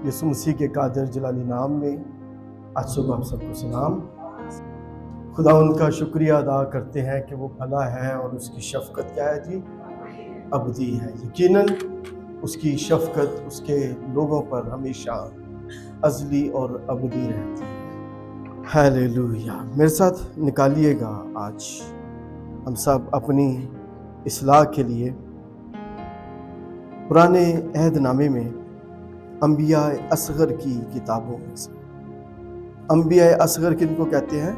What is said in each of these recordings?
یسوع مسیح کے قادر جلالی نام میں آج صبح آپ سب کو سلام۔ خدا ان کا شکریہ ادا کرتے ہیں کہ وہ بھلا ہے اور اس کی شفقت کیا ہے جی؟ ابدی ہے۔ یقیناً اس کی شفقت اس کے لوگوں پر ہمیشہ ازلی اور ابدی رہتی ہے۔ ہیلیلویا۔ میرے ساتھ نکالیے گا آج ہم سب اپنی اصلاح کے لیے پرانے عہد نامے میں انبیاء اصغر کی کتابوں میں سے۔ انبیاء اصغر کن کو کہتے ہیں؟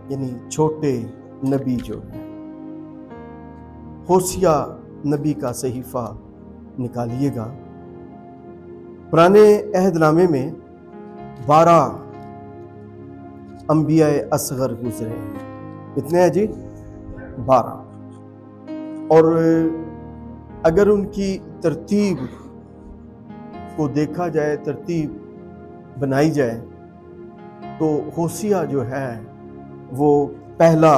یعنی چھوٹے نبی جو ہیں۔ ہوسیہ نبی کا صحیفہ نکالیے گا۔ پرانے عہد نامے میں 12 انبیاء اصغر گزرے ہیں۔ کتنے ہیں جی؟ 12۔ اور اگر ان کی ترتیب کو دیکھا جائے، ترتیب بنائی جائے، تو ہوسیہ جو ہے وہ پہلا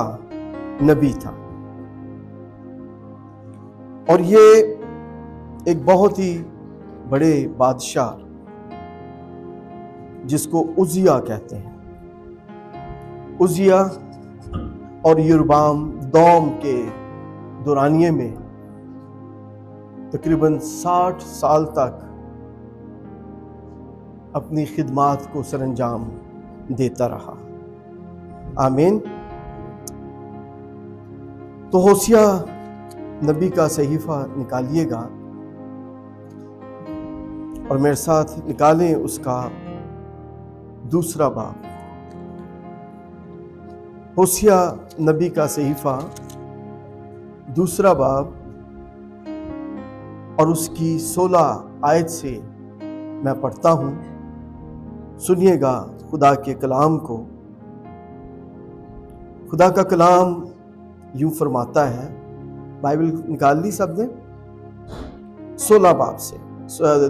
نبی تھا، اور یہ ایک بہت ہی بڑے بادشاہ جس کو عزیہ کہتے ہیں، عزیہ اور یربعام دوم کے دورانیے میں تقریباً 60 سال تک اپنی خدمات کو سر انجام دیتا رہا۔ آمین۔ تو ہوسیہ نبی کا صحیفہ نکالیے گا اور میرے ساتھ نکالیں اس کا 2 باب۔ ہوسیہ نبی کا صحیفہ 2 باب اور اس کی 16 آیت سے میں پڑھتا ہوں۔ سنیے گا خدا کے کلام کو۔ خدا کا کلام یوں فرماتا ہے، بائبل نکال لی سب نے؟ 16 باب سے،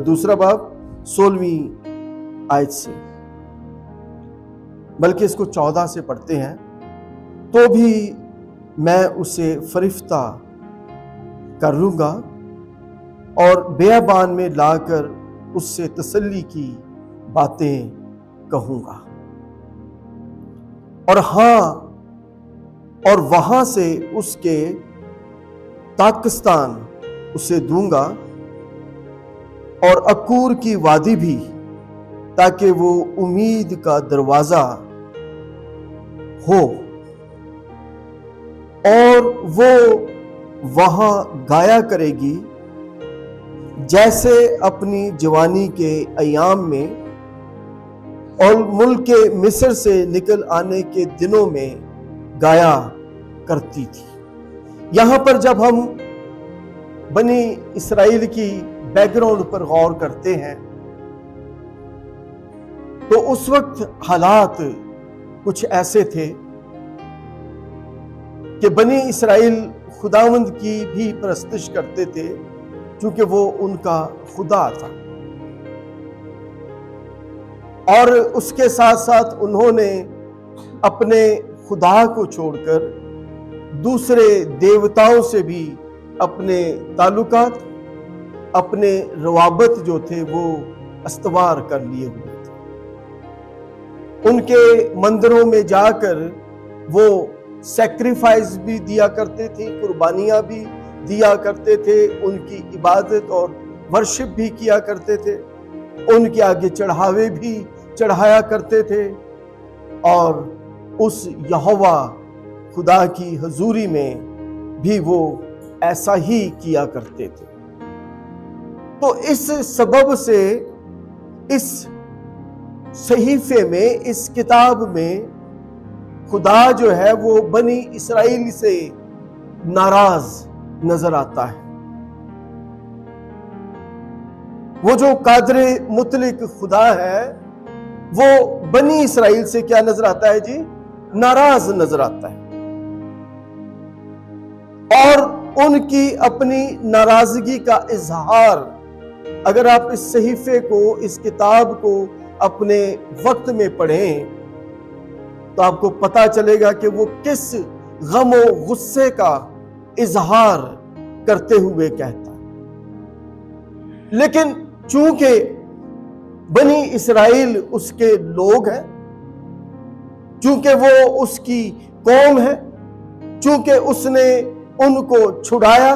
2 باب 16ویں آیت سے، بلکہ اس کو 14 سے پڑھتے ہیں۔ تو بھی میں اسے فریفتہ کر لوں گا اور بیابان میں لا کر اس سے تسلی کی باتیں کہوں گا، اور ہاں اور وہاں سے اس کے تاکستان اسے دوں گا اور اکور کی وادی بھی، تاکہ وہ امید کا دروازہ ہو، اور وہ وہاں گایا کرے گی جیسے اپنی جوانی کے ایام میں اور ملک مصر سے نکل آنے کے دنوں میں گایا کرتی تھی۔ یہاں پر جب ہم بنی اسرائیل کی بیک گراؤنڈ پر غور کرتے ہیں تو اس وقت حالات کچھ ایسے تھے کہ بنی اسرائیل خداوند کی بھی پرستش کرتے تھے، چونکہ وہ ان کا خدا تھا، اور اس کے ساتھ ساتھ انہوں نے اپنے خدا کو چھوڑ کر دوسرے دیوتاؤں سے بھی اپنے تعلقات، اپنے روابط جو تھے وہ استوار کر لیے ہوئے تھے۔ ان کے مندروں میں جا کر وہ سیکریفائز بھی دیا کرتے تھے، قربانیاں بھی دیا کرتے تھے، ان کی عبادت اور ورشپ بھی کیا کرتے تھے، ان کے آگے چڑھاوے بھی چڑھایا کرتے تھے، اور اس یہوہ خدا کی حضوری میں بھی وہ ایسا ہی کیا کرتے تھے۔ تو اس سبب سے اس صحیفے میں، اس کتاب میں خدا جو ہے وہ بنی اسرائیل سے ناراض نظر آتا ہے۔ وہ جو قادر مطلق خدا ہے وہ بنی اسرائیل سے کیا نظر آتا ہے جی؟ ناراض نظر آتا ہے، اور ان کی اپنی ناراضگی کا اظہار اگر آپ اس صحیفے کو، اس کتاب کو اپنے وقت میں پڑھیں تو آپ کو پتا چلے گا کہ وہ کس غم و غصے کا اظہار کرتے ہوئے کہتا ہے۔ لیکن چونکہ بنی اسرائیل اس کے لوگ ہیں، چونکہ وہ اس کی قوم ہے، چونکہ اس نے ان کو چھڑایا،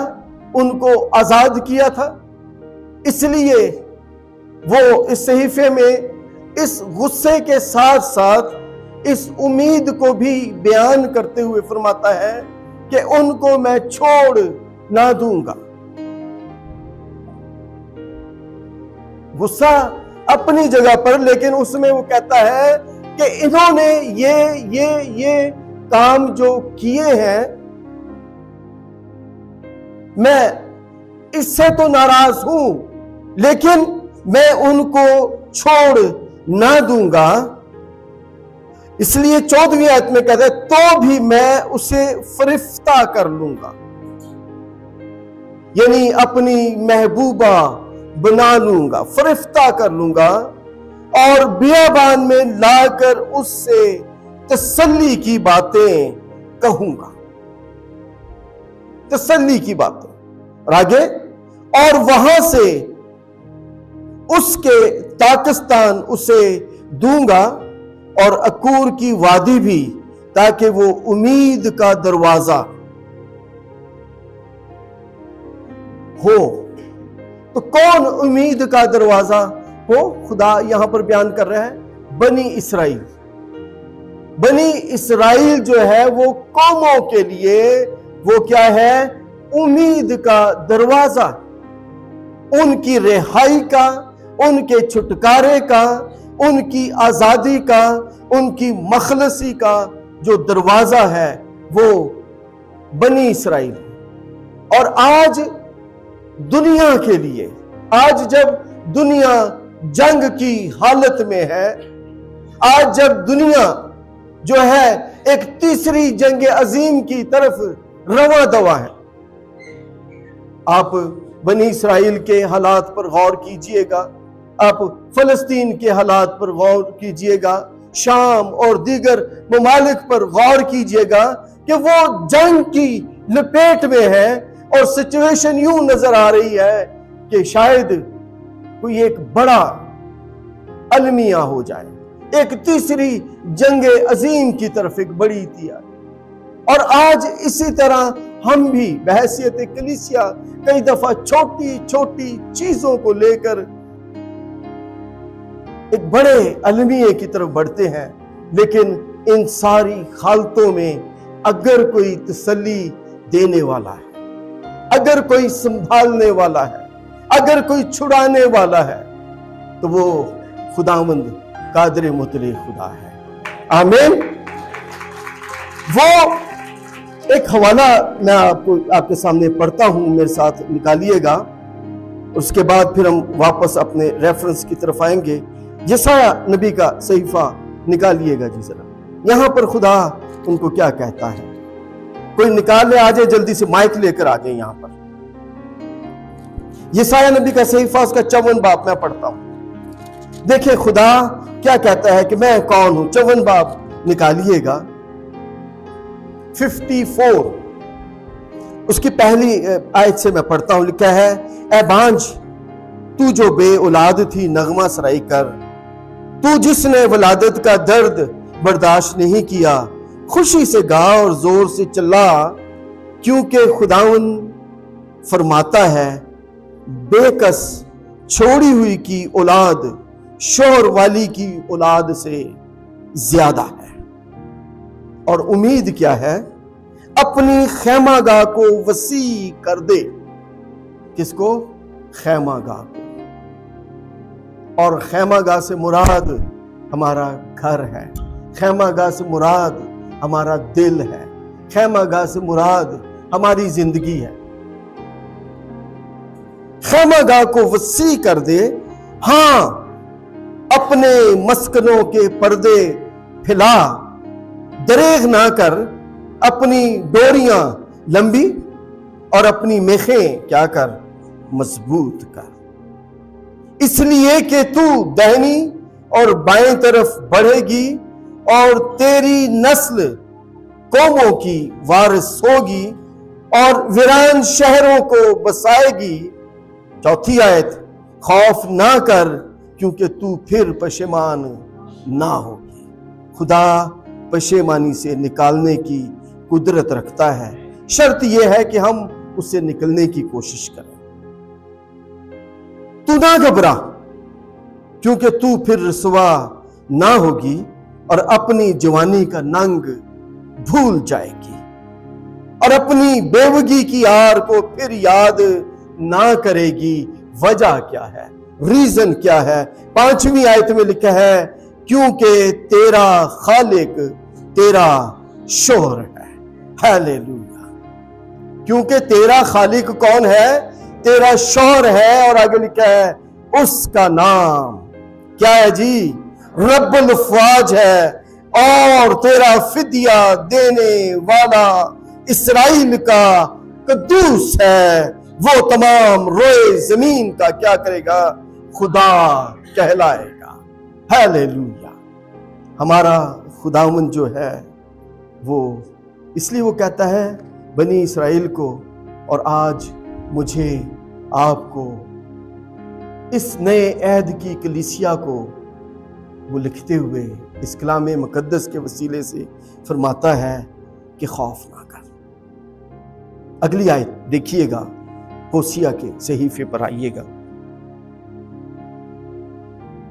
ان کو آزاد کیا تھا، اس لیے وہ اس صحیفے میں اس غصے کے ساتھ ساتھ اس امید کو بھی بیان کرتے ہوئے فرماتا ہے کہ ان کو میں چھوڑ نہ دوں گا۔ غصہ اپنی جگہ پر، لیکن اس میں وہ کہتا ہے کہ انہوں نے یہ کام جو کیے ہیں، میں اس سے تو ناراض ہوں، لیکن میں ان کو چھوڑ نہ دوں گا۔ اس لیے 14ویں آیت میں کہتا ہے تو بھی میں اسے فرفتہ کر لوں گا، یعنی اپنی محبوبہ بنا لوں گا، فرفتہ کر لوں گا، اور بیابان میں لا کر اس سے تسلی کی باتیں کہوں گا، تسلی کی باتیں۔ اور آگے، اور وہاں سے اس کے پاکستان اسے دوں گا، اور اکور کی وادی بھی، تاکہ وہ امید کا دروازہ ہو۔ تو کون امید کا دروازہ ہو؟ خدا یہاں پر بیان کر رہا ہے بنی اسرائیل۔ بنی اسرائیل جو ہے وہ قوموں کے لیے وہ کیا ہے؟ امید کا دروازہ، ان کی رہائی کا، ان کے چھٹکارے کا، ان کی آزادی کا، ان کی مخلصی کا جو دروازہ ہے وہ بنی اسرائیل۔ اور آج دنیا کے لیے، آج جب دنیا جنگ کی حالت میں ہے، آج جب دنیا جو ہے ایک تیسری جنگ عظیم کی طرف رواں دوا ہے، آپ بنی اسرائیل کے حالات پر غور کیجئے گا، آپ فلسطین کے حالات پر غور کیجئے گا، شام اور دیگر ممالک پر غور کیجئے گا کہ وہ جنگ کی لپیٹ میں ہے، اور سچویشن یوں نظر آ رہی ہے کہ شاید کوئی ایک بڑا المیہ ہو جائے، ایک تیسری جنگ عظیم کی طرف ایک بڑی تیاری۔ اور آج اسی طرح ہم بھی بحیثیت کلیسیا کئی دفعہ چھوٹی چھوٹی چیزوں کو لے کر ایک بڑے المیے کی طرف بڑھتے ہیں، لیکن ان ساری حالتوں میں اگر کوئی تسلی دینے والا ہے، اگر کوئی سنبھالنے والا ہے، اگر کوئی چھڑانے والا ہے، تو وہ خداوند قادر مطلق خدا ہے۔ آمین۔ وہ ایک حوالہ میں آپ کے سامنے پڑھتا ہوں، میرے ساتھ نکالیے گا، اس کے بعد پھر ہم واپس اپنے ریفرنس کی طرف آئیں گے۔ یسایہ نبی کا صحیفہ نکالیے گا جی ذرا۔ یہاں پر خدا ان کو کیا کہتا ہے؟ کوئی نکال لے، آجائے جلدی سے، مائک لے کر آجائے یہاں پر۔ یسایہ نبی کا صحیفہ اس کا 54 باب میں پڑھتا ہوں۔ دیکھیں خدا کیا کہتا ہے کہ میں کون ہوں۔ 54 باب نکالیے گا، 54 اس کی پہلی آیت سے میں پڑھتا ہوں۔ لکھا ہے، اے بانجھ تو جو بے اولاد تھی نغمہ سرائی کر، تو جس نے ولادت کا درد برداشت نہیں کیا، خوشی سے گا اور زور سے چلا، کیونکہ خداوند فرماتا ہے بے کس چھوڑی ہوئی کی اولاد شوہر والی کی اولاد سے زیادہ ہے۔ اور امید کیا ہے؟ اپنی خیمہ گاہ کو وسیع کر دے۔ کس کو؟ خیمہ گاہ کو۔ اور خیمہ گاہ سے مراد ہمارا گھر ہے، خیمہ گاہ سے مراد ہمارا دل ہے، خیمہ گاہ سے مراد ہماری زندگی ہے۔ خیمہ گاہ کو وسیع کر دے، ہاں اپنے مسکنوں کے پردے پھیلا، دریغ نہ کر، اپنی ڈوریاں لمبی اور اپنی میخیں کیا کر؟ مضبوط کر، اس لیے کہ تو دہنی اور بائیں طرف بڑھے گی اور تیری نسل قوموں کی وارث ہوگی اور ویران شہروں کو بسائے گی۔ چوتھی آیت، خوف نہ کر کیونکہ تو پھر پشیمان نہ ہوگی۔ خدا پشیمانی سے نکالنے کی قدرت رکھتا ہے، شرط یہ ہے کہ ہم اس سے نکلنے کی کوشش کریں۔ تو نہ گھبرا، کیونکہ تو پھر رسوا نہ ہوگی اور اپنی جوانی کا ننگ بھول جائے گی، اور اپنی بیوگی کی آر کو پھر یاد نہ کرے گی۔ وجہ کیا ہے؟ ریزن کیا ہے؟ 5ویں آیت میں لکھا ہے کیونکہ تیرا خالق تیرا شوہر ہے۔ ہیلیلویا! کیونکہ تیرا خالق کون ہے؟ تیرا شوہر ہے، اور آگے لکھا ہے اس کا نام کیا ہے جی؟ رب الافواج ہے، اور تیرا فدیہ دینے والا اسرائیل کا قدوس ہے۔ وہ تمام روئے زمین کا کیا کرے گا؟ خدا کہلائے گا۔ ہیلیلویا! ہمارا خداوند جو ہے وہ اس لیے وہ کہتا ہے بنی اسرائیل کو، اور آج مجھے آپ کو اس نئے عہد کی کلیسیا کو وہ لکھتے ہوئے اس کلام مقدس کے وسیلے سے فرماتا ہے کہ خوف نہ کر۔ اگلی آیت دیکھیے گا، ہوسیا کے صحیفے پر آئیے گا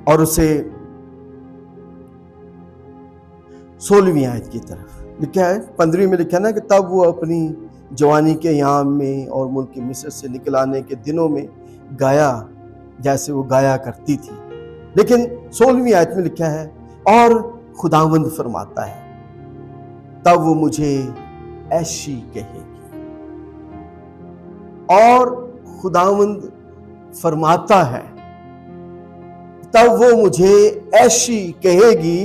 اور اسے 16ویں آیت کی طرف لکھا ہے۔ 15ویں میں لکھا ہے نا کہ تب وہ اپنی جوانی کے یام میں اور ملک مصر سے نکل آنے کے دنوں میں گایا جیسے وہ گایا کرتی تھی۔ لیکن 16ویں آیت میں لکھا ہے اور خداوند فرماتا ہے تب وہ مجھے ایشی کہے گی۔ اور خداوند فرماتا ہے تب وہ مجھے ایشی کہے گی۔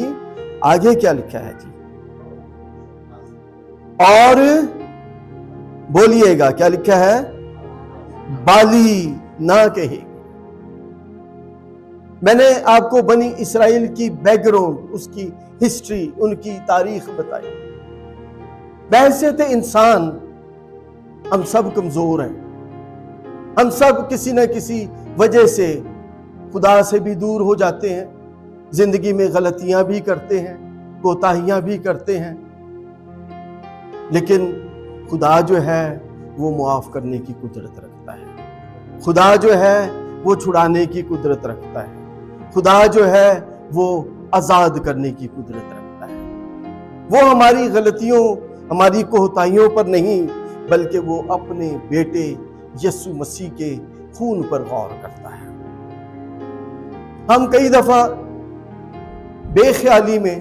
آگے کیا لکھا ہے جی؟ اور بولیے گا کیا لکھا ہے؟ بالی نہ کہے گی۔ میں نے آپ کو بنی اسرائیل کی بیک گراؤنڈ، اس کی ہسٹری، ان کی تاریخ بتائی۔ بحیثیت انسان ہم سب کمزور ہیں، ہم سب کسی نہ کسی وجہ سے خدا سے بھی دور ہو جاتے ہیں، زندگی میں غلطیاں بھی کرتے ہیں، کوتاہیاں بھی کرتے ہیں، لیکن خدا جو ہے وہ معاف کرنے کی قدرت رکھتا ہے۔ خدا جو ہے وہ چھڑانے کی قدرت رکھتا ہے۔ خدا جو ہے وہ آزاد کرنے کی قدرت رکھتا ہے۔ وہ ہماری غلطیوں، ہماری کوتاہیوں پر نہیں، بلکہ وہ اپنے بیٹے یسوع مسیح کے خون پر غور کرتا ہے۔ ہم کئی دفعہ بے خیالی میں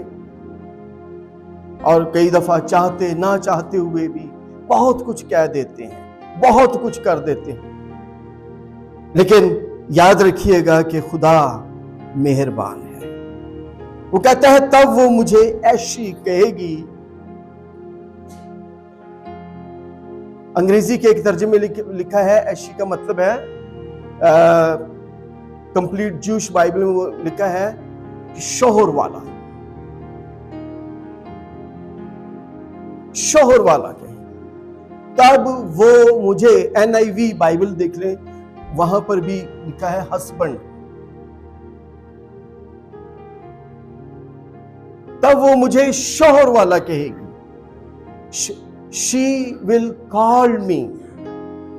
اور کئی دفعہ چاہتے نہ چاہتے ہوئے بھی بہت کچھ کہہ دیتے ہیں، بہت کچھ کر دیتے ہیں، لیکن یاد رکھیے گا کہ خدا مہربان ہے۔ وہ کہتا ہے تب وہ مجھے ایشی کہے گی۔ انگریزی کے ایک ترجمے میں لکھا ہے ایشی کا مطلب ہے، کمپلیٹ جوش بائبل میں وہ لکھا ہے کہ شوہر والا، شوہر والا کہے۔ تب وہ مجھے NIV بائبل دیکھ لیں، وہاں پر بھی لکھا ہے ہسبینڈ۔ تب وہ مجھے شوہر والا کہے گی۔ She will call me۔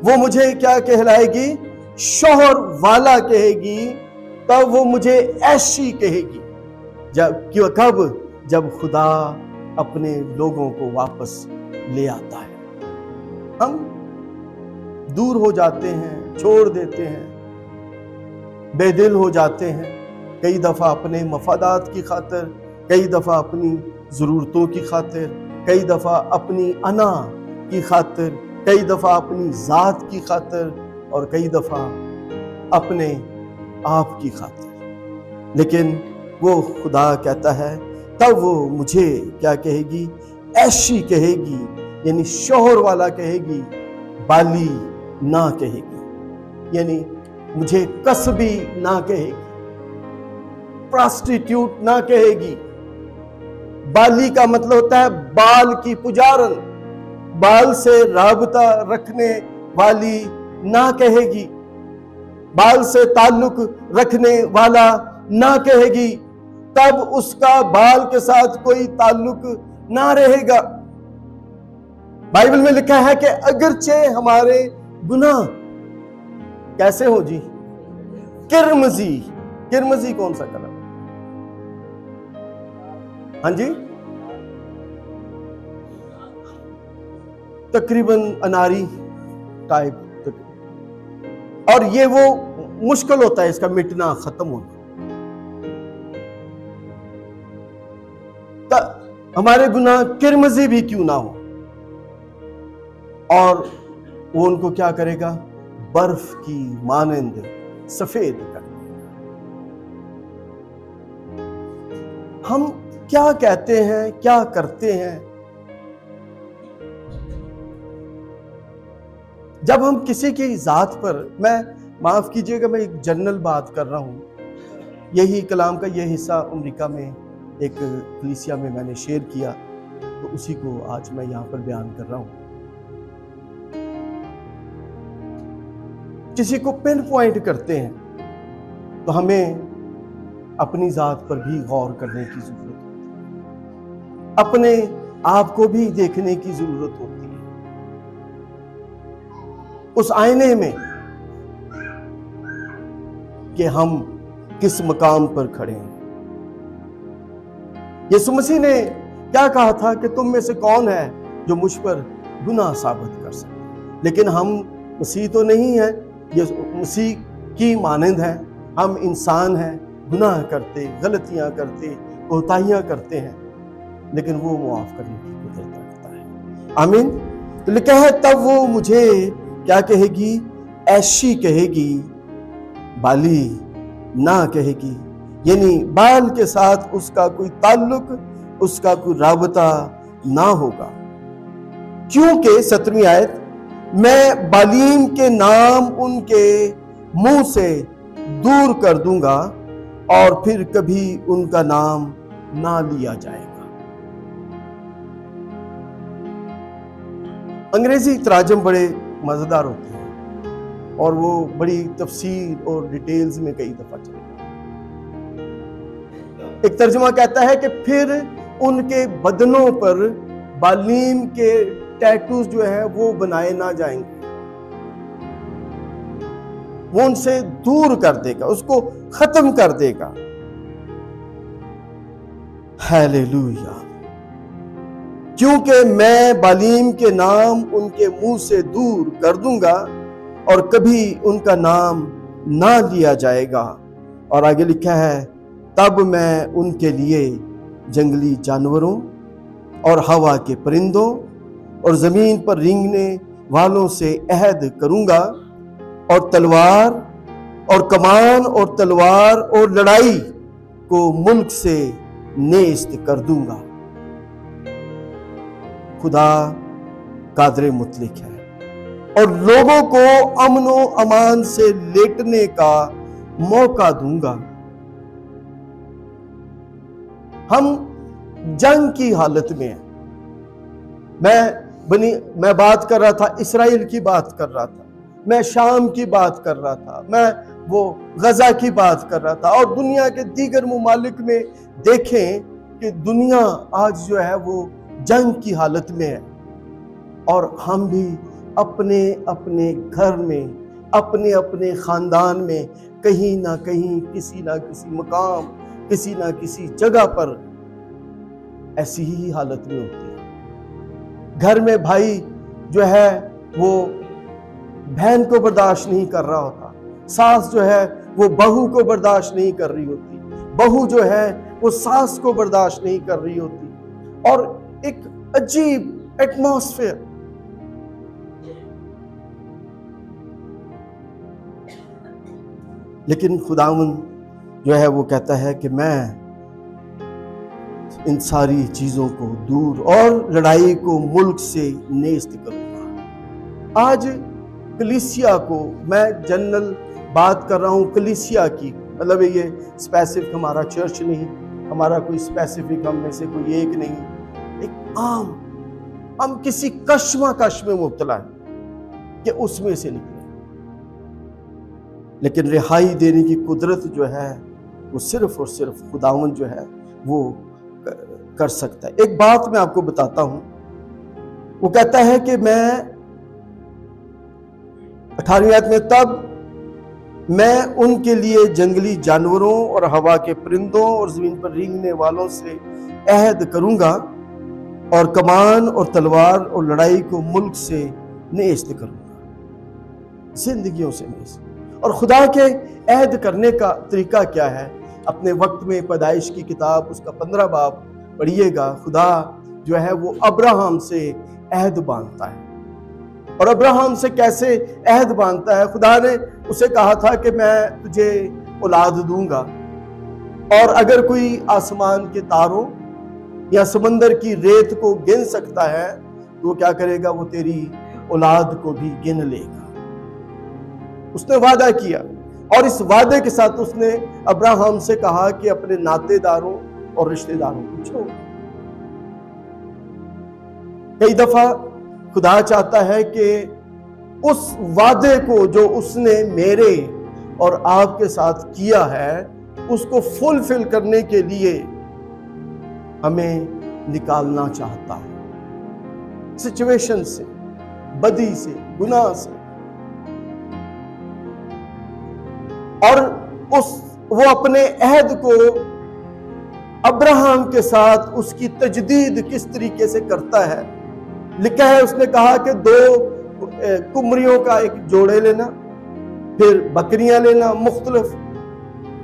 وہ مجھے کیا کہلائے گی؟ شوہر والا کہے گی۔ تب وہ مجھے ایشی کہے گی۔ کب؟ جب خدا اپنے لوگوں کو واپس لے آتا ہے۔ ہم دور ہو جاتے ہیں، چھوڑ دیتے ہیں، بے دل ہو جاتے ہیں، کئی دفعہ اپنے مفادات کی خاطر، کئی دفعہ اپنی ضرورتوں کی خاطر، کئی دفعہ اپنی انا کی خاطر، کئی دفعہ اپنی ذات کی خاطر، اور کئی دفعہ اپنے آپ کی خاطر۔ لیکن وہ خدا کہتا ہے تب وہ مجھے کیا کہے گی؟ ایشی کہے گی، یعنی شوہر والا کہے گی، بالی نہ کہے گی، یعنی مجھے کسبی نہ کہے گی، پراسٹیٹیوٹ نہ کہے گی۔ بالی کا مطلب ہوتا ہے بال کی پجارن، بال سے رابطہ رکھنے والی نہ کہے گی۔ بال سے تعلق رکھنے والا نہ کہے گی، تب اس کا بال کے ساتھ کوئی تعلق نہ رہے گا۔ بائبل میں لکھا ہے کہ اگرچہ ہمارے گناہ کیسے ہو جی؟ کرمزی۔ کرمزی کون سا کلر؟ ہاں جی، تقریباً اناری ٹائپ، اور یہ وہ مشکل ہوتا ہے اس کا مٹنا، ختم ہونا۔ ہمارے گناہ کرمزی بھی کیوں نہ ہو، اور وہ ان کو کیا کرے گا؟ برف کی مانند سفید کر دے گا۔ ہم کیا کہتے ہیں، کیا کرتے ہیں جب ہم کسی کی ذات پر، میں معاف کیجئے گا میں ایک جنرل بات کر رہا ہوں، یہی کلام کا یہ حصہ امریکہ میں ایک کلیسیا میں نے شیئر کیا، تو اسی کو آج میں یہاں پر بیان کر رہا ہوں۔ کسی کو پن پوائنٹ کرتے ہیں تو ہمیں اپنی ذات پر بھی غور کرنے کی ضرورت ہوتی ہے، اپنے آپ کو بھی دیکھنے کی ضرورت ہوتی ہے، اس آئینے میں کہ ہم کس مقام پر کھڑے ہیں۔ یسوع مسیح نے کیا کہا تھا کہ تم میں سے کون ہے جو مجھ پر گناہ ثابت کر سکے؟ لیکن ہم مسیح تو نہیں ہیں، یہ مسیح کی مانند ہیں، ہم انسان ہیں، گناہ کرتے، غلطیاں کرتے، کوتاہیاں کرتے ہیں، لیکن وہ معاف کرنے کی قدرت رکھتا ہے۔ آمین۔ تو لکھا ہے تب وہ مجھے کیا کہے گی؟ ایشی کہے گی، بالی نہ کہے گی، یعنی بال کے ساتھ اس کا کوئی تعلق، اس کا کوئی رابطہ نہ ہوگا، کیونکہ 7ویں آیت، میں بالیم کے نام ان کے منہ سے دور کر دوں گا اور پھر کبھی ان کا نام نہ لیا جائے گا۔ انگریزی تراجم بڑے مزیدار ہوتے ہیں اور وہ بڑی تفصیل اور ڈیٹیلز میں کئی دفعہ چلے گا۔ ایک ترجمہ کہتا ہے کہ پھر ان کے بدنوں پر بالیم کے ٹیٹوز جو ہیں وہ بنائے نہ جائیں گے، وہ ان سے دور کر دے گا، اس کو ختم کر دے گا۔ ہیلیلویا۔ کیونکہ میں بالیم کے نام ان کے منہ سے دور کر دوں گا اور کبھی ان کا نام نہ لیا جائے گا۔ اور آگے لکھا ہے تب میں ان کے لیے جنگلی جانوروں اور ہوا کے پرندوں اور زمین پر رینگنے والوں سے عہد کروں گا، اور تلوار اور کمان اور تلوار اور لڑائی کو ملک سے نیست کر دوں گا۔ خدا قادر مطلق ہے، اور لوگوں کو امن و امان سے لیٹنے کا موقع دوں گا۔ ہم جنگ کی حالت میں ہیں۔ میں بات کر رہا تھا، اسرائیل کی بات کر رہا تھا، میں شام کی بات کر رہا تھا، میں وہ غزہ کی بات کر رہا تھا، اور دنیا کے دیگر ممالک میں دیکھیں کہ دنیا آج جو ہے وہ جنگ کی حالت میں ہے، اور ہم بھی اپنے اپنے گھر میں، اپنے اپنے خاندان میں کہیں نہ کہیں، کسی نہ کسی مقام، کسی نہ کسی جگہ پر ایسی ہی حالت میں ہوتی ہے۔ گھر میں بھائی جو ہے وہ بہن کو برداشت نہیں کر رہا ہوتا، ساس جو ہے وہ بہو کو برداشت نہیں کر رہی ہوتی، بہو جو ہے وہ ساس کو برداشت نہیں کر رہی ہوتی، اور ایک عجیب ایٹماسفیئر۔ لیکن خداوند جو ہے وہ کہتا ہے کہ میں ان ساری چیزوں کو دور اور لڑائی کو ملک سے نیست کروں گا۔ آج کلیسیا کو، میں جنرل بات کر رہا ہوں کلیسیا کی، مطلب یہ اسپیسیفک ہمارا چرچ نہیں، ہمارا کوئی اسپیسیفک ہم میں سے کوئی ایک نہیں، ایک عام، ہم کسی کشمکش میں مبتلا ہیں کہ اس میں سے نکلیں۔ لیکن رہائی دینے کی قدرت جو ہے وہ صرف اور صرف خداوند جو ہے وہ کر سکتا ہے۔ ایک بات میں آپ کو بتاتا ہوں، وہ کہتا ہے کہ میں 18ویں آیت میں، تب میں ان کے لیے جنگلی جانوروں اور ہوا کے پرندوں اور زمین پر رینگنے والوں سے عہد کروں گا، اور کمان اور تلوار اور لڑائی کو ملک سے نیست کروں گا، زندگیوں سے نیست۔ اور خدا کے عہد کرنے کا طریقہ کیا ہے؟ اپنے وقت میں پیدائش کی کتاب اس کا 15 باب پڑھیے گا۔ خدا جو ہے وہ ابراہم سے عہد باندھتا ہے، اور ابراہم سے کیسے عہد باندھتا ہے؟ خدا نے اسے کہا تھا کہ میں تجھے اولاد دوں گا، اور اگر کوئی آسمان کے تاروں یا سمندر کی ریت کو گن سکتا ہے تو وہ کیا کرے گا؟ وہ تیری اولاد کو بھی گن لے گا۔ اس نے وعدہ کیا، اور اس وعدے کے ساتھ اس نے ابراہم سے کہا کہ اپنے ناطے داروں اور رشتہ داروں کو چھوڑ۔ کئی دفعہ خدا چاہتا ہے کہ اس وعدے کو جو اس نے میرے اور آپ کے ساتھ کیا ہے اس کو فلفل کرنے کے لیے ہمیں نکالنا چاہتا ہے، سچویشن سے، بدی سے، گناہ سے، اور وہ اپنے عہد کو ابراہم کے ساتھ اس کی تجدید کس طریقے سے کرتا ہے؟ لکھا ہے اس نے کہا کہ 2 کمریوں کا ایک جوڑے لینا، پھر بکریاں لینا، مختلف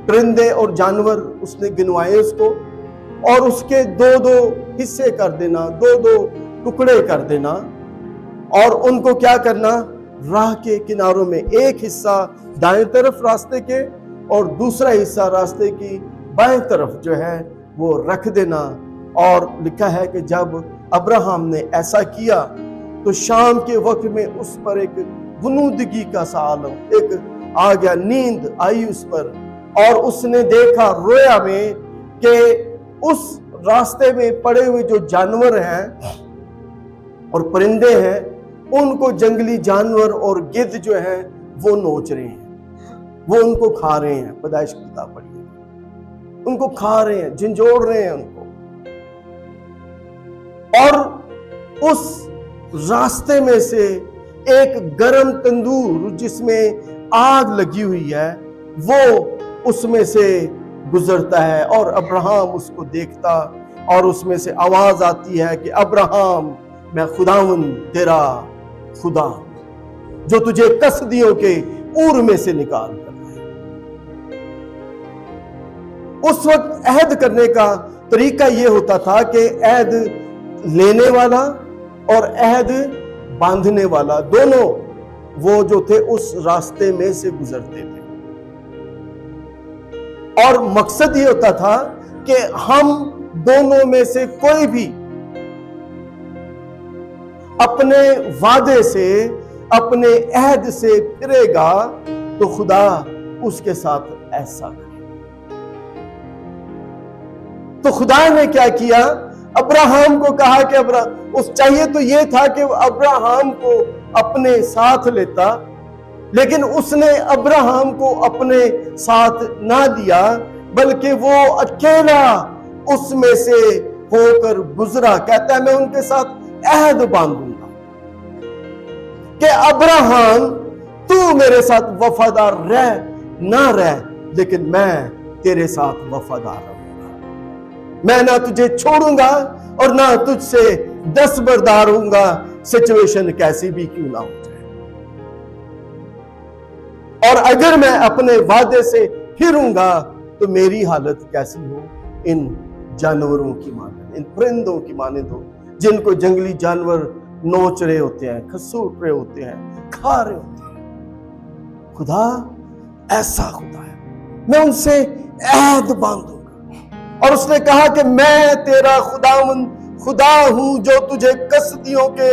پرندے اور جانور اس نے گنوائے اس کو، اور اس کے 2 حصے کر دینا، 2 ٹکڑے کر دینا، اور ان کو کیا کرنا؟ راہ کے کناروں میں ایک حصہ دائیں طرف راستے کے اور دوسرا حصہ راستے کی بائیں طرف جو ہے وہ رکھ دینا۔ اور لکھا ہے کہ جب ابراہم نے ایسا کیا تو شام کے وقت میں اس پر ایک غنودگی کا سا عالم ایک آ گیا، نیند آئی اس پر، اور اس نے دیکھا رویا میں کہ اس راستے میں پڑے ہوئے جو جانور ہیں اور پرندے ہیں ان کو جنگلی جانور اور گدھ جو ہیں وہ نوچ رہے ہیں، وہ ان کو کھا رہے ہیں۔ پیدائش کی کتاب پڑھیے، ان کو کھا رہے ہیں، جھنجھوڑ رہے ہیں ان کو، اور اس راستے میں سے ایک گرم تندور جس میں آگ لگی ہوئی ہے وہ اس میں سے گزرتا ہے، اور ابراہم اس کو دیکھتا، اور اس میں سے آواز آتی ہے کہ ابراہم، میں خداوند تیرا خدا ہوں جو تجھے کسدیوں کے اور میں سے نکال کر لائے۔ اس وقت عہد کرنے کا طریقہ یہ ہوتا تھا کہ عہد لینے والا اور عہد باندھنے والا دونوں وہ جو تھے اس راستے میں سے گزرتے تھے، اور مقصد یہ ہوتا تھا کہ ہم دونوں میں سے کوئی بھی اپنے وعدے سے، اپنے عہد سے پھرے گا تو خدا اس کے ساتھ ایسا کرے۔ تو خدا نے کیا کیا؟ ابراہم کو کہا کہ اس چاہیے تو یہ تھا کہ ابراہم کو اپنے ساتھ لیتا، لیکن اس نے ابراہم کو اپنے ساتھ نہ دیا، بلکہ وہ اکیلا اس میں سے ہو کر گزرا۔ کہتا ہے میں ان کے ساتھ عہد باندھوں گا کہ ابراہم تو میرے ساتھ وفادار رہ نہ رہ، لیکن میں تیرے ساتھ وفادار رہوں گا، میں نہ تجھے چھوڑوں گا اور نہ تجھ سے دستبردار ہوں گا، سچویشن کیسی بھی کیوں نہ ہو جائے۔ اور اگر میں اپنے وعدے سے پھروں گا تو میری حالت کیسی ہو؟ ان جانوروں کی مانند، ان پرندوں کی مانند ہو جن کو جنگلی جانور نوچ رہے ہوتے ہیں، کھسوٹ رہے ہوتے ہیں، کھا رہے ہوتے ہیں۔ خدا ایسا خدا ہے، میں ان سے عہد باندھوں گا۔ اور اس نے کہا کہ میں تیرا خدا ہوں جو تجھے کسدیوں کے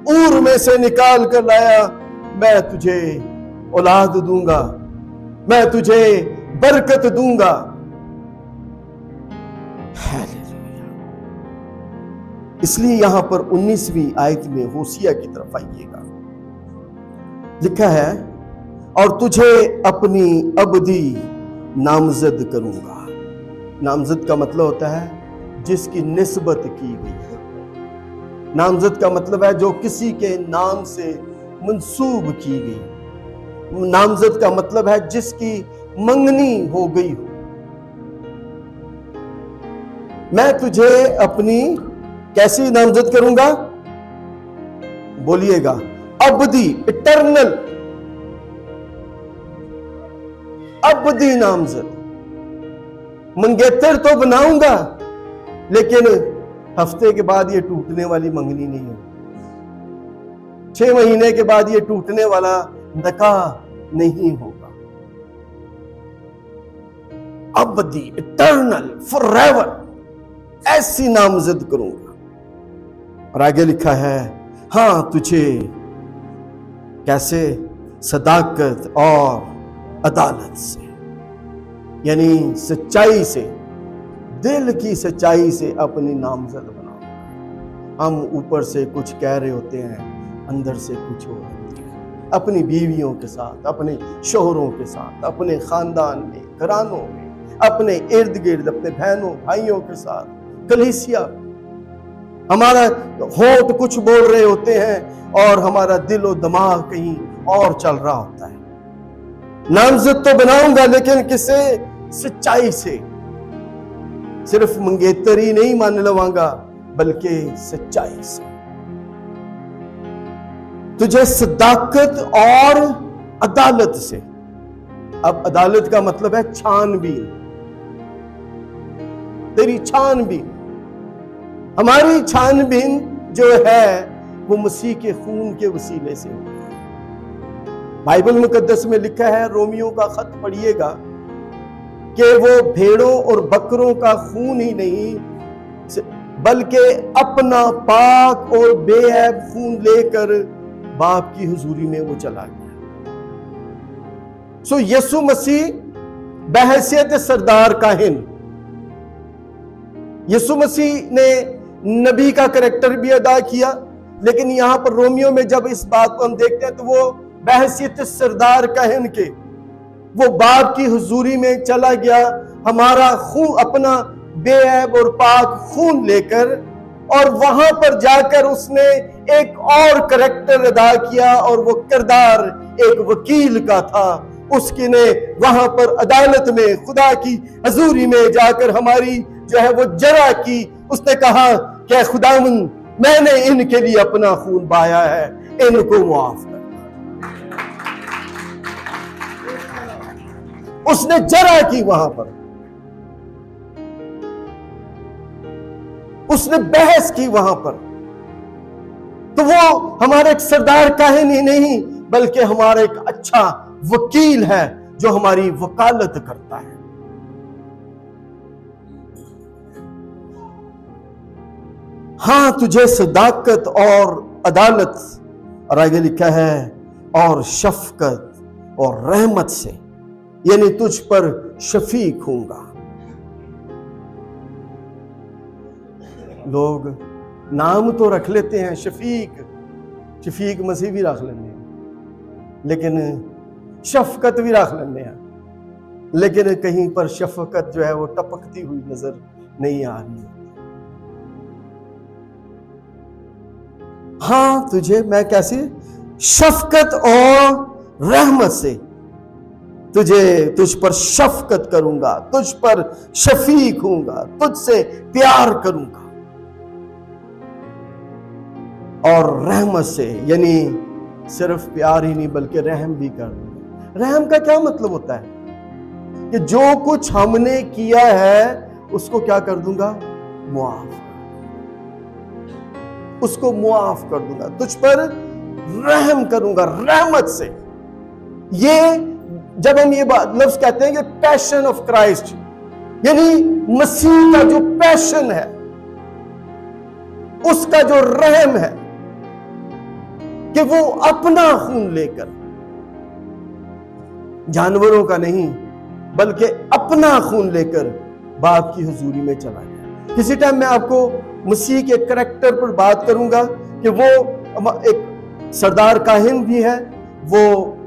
اور میں سے نکال کر لایا، میں تجھے اولاد دوں گا، میں تجھے برکت دوں گا۔ اس لیے یہاں پر 19ویں آیت میں ہوسیہ کی طرف آئیے گا، لکھا ہے اور تجھے اپنی ابدی نامزد کروں گا۔ نامزد کا مطلب ہوتا ہے جس کی نسبت کی گئی ہے۔ نامزد کا مطلب ہے جو کسی کے نام سے منسوب کی گئی۔ نامزد کا مطلب ہے جس کی منگنی ہو گئی ہو۔ میں تجھے اپنی کیسی نامزد کروں گا؟ بولیے گا، ابدی، اٹرنل، ابدی نامزد۔ منگیتر تو بناؤں گا لیکن ہفتے کے بعد یہ ٹوٹنے والی منگنی نہیں ہوگی، 6 مہینے کے بعد یہ ٹوٹنے والا نکاح نہیں ہوگا۔ ابدی، اٹرنل، فار ایور، ایسی نامزد کروں گا۔ اور آگے لکھا ہے، ہاں تجھے کیسے؟ صداقت اور عدالت سے، یعنی سچائی سے، دل کی سچائی سے اپنی نامزد بناؤ۔ ہم اوپر سے کچھ کہہ رہے ہوتے ہیں، اندر سے کچھ اور ہوتے ہیں، اپنی بیویوں کے ساتھ، اپنے شوہروں کے ساتھ، اپنے خاندان میں، گھرانوں میں، اپنے ارد گرد، اپنے بہنوں بھائیوں کے ساتھ، کلیسیا۔ ہمارا ہونٹ کچھ بول رہے ہوتے ہیں اور ہمارا دل و دماغ کہیں اور چل رہا ہوتا ہے۔ نامزد تو بناؤں گا لیکن کسے؟ سچائی سے۔ صرف منگیتر ہی نہیں مان لواں گا بلکہ سچائی سے۔ تجھے صداقت اور عدالت سے۔ اب عدالت کا مطلب ہے چھان بین، تیری چھان بین۔ ہماری چھان بین جو ہے وہ مسیح کے خون کے وسیلے سے ہوتی ہے۔ بائبل مقدس میں لکھا ہے، رومیوں کا خط پڑھیے گا، کہ وہ بھیڑوں اور بکروں کا خون ہی نہیں بلکہ اپنا پاک اور بے عیب خون لے کر باپ کی حضوری میں وہ چلا گیا۔ سو یسوع مسیح بحیثیت سردار کاہن، یسوع مسیح نے نبی کا کریکٹر بھی ادا کیا، لیکن یہاں پر رومیوں میں جب اس بات کو ہم دیکھتے ہیں تو وہ بحیثیت سردار کاہن کے وہ باپ کی حضوری میں چلا گیا، ہمارا خون، اپنا بے عیب اور پاک خون لے کر، اور وہاں پر جا کر اس نے ایک اور کریکٹر ادا کیا، اور وہ کردار ایک وکیل کا تھا۔ اس کی نے وہاں پر عدالت میں، خدا کی حضوری میں جا کر ہماری جو ہے وہ جرح کی۔ اس نے کہا کہ خداوند، میں نے ان کے لیے اپنا خون بہایا ہے، ان کو معاف کر۔ اس نے جرح کی وہاں پر، اس نے بحث کی وہاں پر۔ تو وہ ہمارا ایک سردار کاہن ہی نہیں بلکہ ہمارا ایک اچھا وکیل ہے جو ہماری وکالت کرتا ہے۔ ہاں تجھے صداقت اور عدالت، اور آگے لکھا ہے، اور شفقت اور رحمت سے، یعنی تجھ پر شفیق ہوں گا۔ لوگ نام تو رکھ لیتے ہیں، شفیق مسیح بھی رکھ لیتے ہیں، لیکن شفقت بھی رکھ لیتے ہیں، لیکن کہیں پر شفقت جو ہے وہ ٹپکتی ہوئی نظر نہیں آ رہی۔ ہاں تجھے میں کیسی؟ شفقت اور رحمت سے، تجھ پر شفقت کروں گا، تجھ پر شفیق ہوں گا، تجھ سے پیار کروں گا، اور رحمت سے، یعنی صرف پیار ہی نہیں بلکہ رحم بھی کر دوں گا۔ رحم کا کیا مطلب ہوتا ہے؟ کہ جو کچھ ہم نے کیا ہے اس کو کیا کر دوں گا؟ معاف، اس کو معاف کر دوں گا، تجھ پر رحم کروں گا، رحمت سے۔ یہ جب ہم یہ لفظ کہتے ہیں کہ پیشن آف کرائسٹ، یعنی مسیح کا جو پیشن ہے، اس کا جو رحم ہے کہ وہ اپنا خون لے کر، جانوروں کا نہیں بلکہ اپنا خون لے کر باپ کی حضوری میں چلا گیا۔ کسی ٹائم میں آپ کو مسیح کے کریکٹر پر بات کروں گا کہ وہ ایک سردار کاہن بھی ہے، وہ